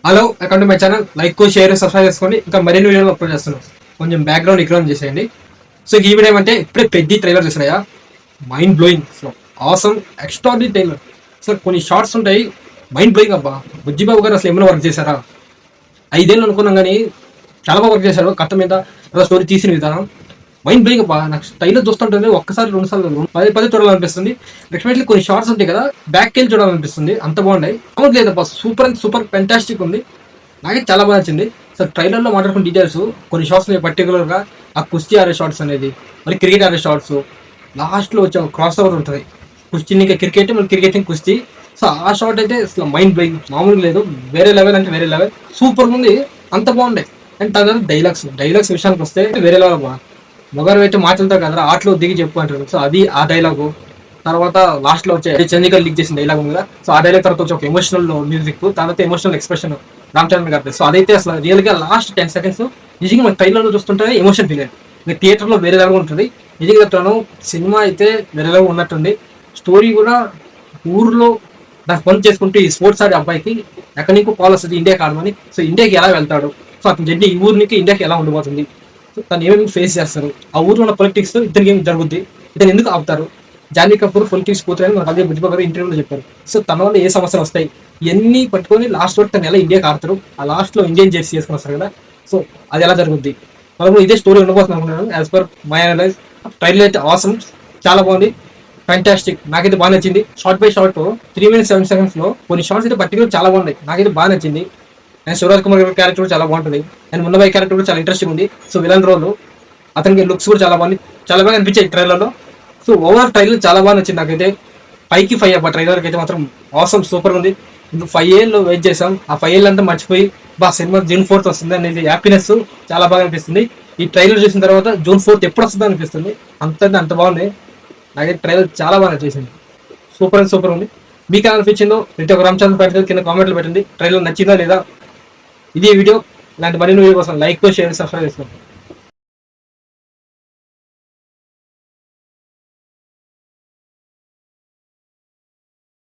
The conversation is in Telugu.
Hello, welcome to my channel. Like, share, subscribe చేసుకోండి. ఇంకా మరిన్ని వీడియోలు అప్లోడ్ చేస్తున్నాం. కొంచెం బ్యాక్గ్రౌండ్ ఇక్కడ చేసేయండి. సో ఈ వీడియో ఏమంటే ఇప్పుడే పెద్ద ట్రైలర్ చూసినాయా, mind blowing, awesome, extraordinary trailer. Sir కొన్ని షార్ట్స్ ఉంటాయి, మైండ్ బ్లోయింగ్. అబ్బా, బుజ్జిబాబు గారు అసలు ఏమైనా వర్క్ చేశారా? 5 ఏళ్ళు అనుకున్నాం కానీ చాలా బాగా వర్క్ చేశారు. కథ మీద స్టోరీ తీసిన విధానం మైండ్ బ్లోయింగ్. అబ్బా, నాకు ట్రైలర్ చూస్తుంటుంది ఒక్కసారి 2 సార్లు పదే చూడాలనిపిస్తుంది. డెఫినెట్లీ కొన్ని షార్ట్స్ ఉంటాయి కదా, బ్యాక్ వెళ్ళి చూడాలనిపిస్తుంది. అంత బాగున్నాయి. అవును లేదబ్బా, సూపర్ ఫెంటాస్టిక్ ఉంది. నాకైతే చాలా బాగా నచ్చింది. సో ట్రైలర్లో మాట్లాడుకున్న డీటెయిల్స్, కొన్ని షార్ట్స్ పర్టికులర్గా ఆ కుస్తీ ఆడే షార్ట్స్ అనేది, మరి క్రికెట్ ఆడే షార్ట్స్, లాస్ట్లో వచ్చే క్రాస్ ఓవర్ ఉంటుంది. కుస్తీ ఇంకా క్రికెట్, మళ్ళీ క్రికెట్ కుస్తీ. సో ఆ షార్ట్ అయితే అసలు మైండ్ బ్లోయింగ్, మామూలుగా లేదు. వేరే లెవెల్ అంటే వేరే లెవెల్, సూపర్ ఉంది. అంత బాగుండే. అండ్ తర్వాత డైలాగ్స్ విషయానికి వస్తే వేరే లెవెల్ అబ్బా. మొగరు అయితే మాటలతో కదా, ఆటలో దిగి చెప్పు అంటారు. సో అది ఆ డైలాగు. తర్వాత లాస్ట్ లో వచ్చే చంద్రిక లీక్ చేసిన డైలాగ్ ఉంది కదా, సో ఆ డైలాగ్ తర్వాత వచ్చే ఒక ఎమోషనల్ మ్యూజిక్, తర్వాత ఎమోషనల్ ఎక్స్ప్రెషన్ రామ్ చరణ్ గారి. సో అదైతే అసలు రియల్ గా లాస్ట్ 10 seconds నిజంగా మన ట్రైలర్ లో చూస్తుంటే ఎమోషన్ ఫీల్ అయ్యింది. ఇంకా థియేటర్ లో వేరే లాగా ఉంటుంది. నిజంగా చెప్తాను, సినిమా అయితే వేరే లాగా ఉన్నట్టుంది. స్టోరీ కూడా ఊర్లో దానికి పని చేసుకుంటూ ఈ స్పోర్ట్స్ ఆడే అబ్బాయికి ఎక్కడి నుంచి కాల్ వస్తుంది ఇండియాకి ఆడమని. సో ఇండియాకి ఎలా వెళ్తాడు, సో అతను జడ్జి ఈ ఊరి నుంచి ఇండియాకి ఎలా ఉండబోతుంది, సో తను ఏమేమి ఫేస్ చేస్తారు, ఆ ఊర్లో ఉన్న పొలిటిక్స్ ఇతనికి ఏమి జరుగుద్ది, ఇతను ఎందుకు ఆపుతారు, జాన్వీ కపూర్ పొలిటిక్స్ కూతురని మన అదే బుజ్జిబాబు గారు ఇంటర్వ్యూలో చెప్పారు. సో తన వల్ల ఏ సమస్యలు వస్తాయి ఇవన్నీ పట్టుకొని లాస్ట్ వరకు తను ఎలా ఇండియాకి ఆడతారు, ఆ లాస్ట్ లో ఇండియన్ జెర్సీ చేసుకుని వస్తారు కదా, సో అది ఎలా జరుగుద్ది. మనం ఇదే స్టోరీ ఉండబోతుంది అనుకున్నాను. As per my analyse, trailer అయితే ఆసమ్, చాలా బాగుంది, ఫ్యాంటాస్టిక్. నాకైతే బాగా నచ్చింది. Short by shot 3 minutes 7 seconds లో కొన్ని షార్ట్స్ అయితే పర్టికులర్ చాలా బాగున్నాయి. నాకైతే బాగా నచ్చింది. అండ్ శివరాజ్ కుమార్ గారి క్యారెక్టర్ కూడా చాలా బాగుంటుంది. అండ్ మున్నబాయి క్యారెక్టర్ కూడా చాలా ఇంట్రెస్టింగ్ ఉంది. సో విలన్ రోల్, అతనికి లుక్స్ కూడా చాలా బాగుంది, చాలా బాగా అనిపించాయి ట్రైలర్లో. సో ఓవరాల్ ట్రైలర్ చాలా బాగా నచ్చింది నాకైతే. 5కి 5 అబ్బా. ట్రైలర్కి అయితే మాత్రం ఆసమ్, సూపర్ ఉంది. ఇప్పుడు 5 ఏళ్ళు వెయిట్ చేసాం, ఆ 5 ఏళ్ళు అంతా మర్చిపోయి సినిమా June 4th వస్తుంది అనేది హ్యాపీనెస్ చాలా బాగా అనిపిస్తుంది. ఈ ట్రైలర్ చూసిన తర్వాత June 4th ఎప్పుడు వస్తుంది అనిపిస్తుంది. అంత బాగుంది. నాకైతే ట్రైలర్ చాలా బాగా నచ్చేసింది. సూపర్ ఉంది. మీకు ఎలా అనిపించిందో ప్రతి ఒక్క రామ్ చరణ్ ఫ్యాన్స్ కింద కామెంట్లు పెట్టండి. ట్రైలర్ నచ్చిందా లేదా. ఇదే వీడియో ఇలాంటి మరిన్ని వీడియో కోసం లైక్, షేర్, సబ్స్క్రైబ్ చేసుకోండి.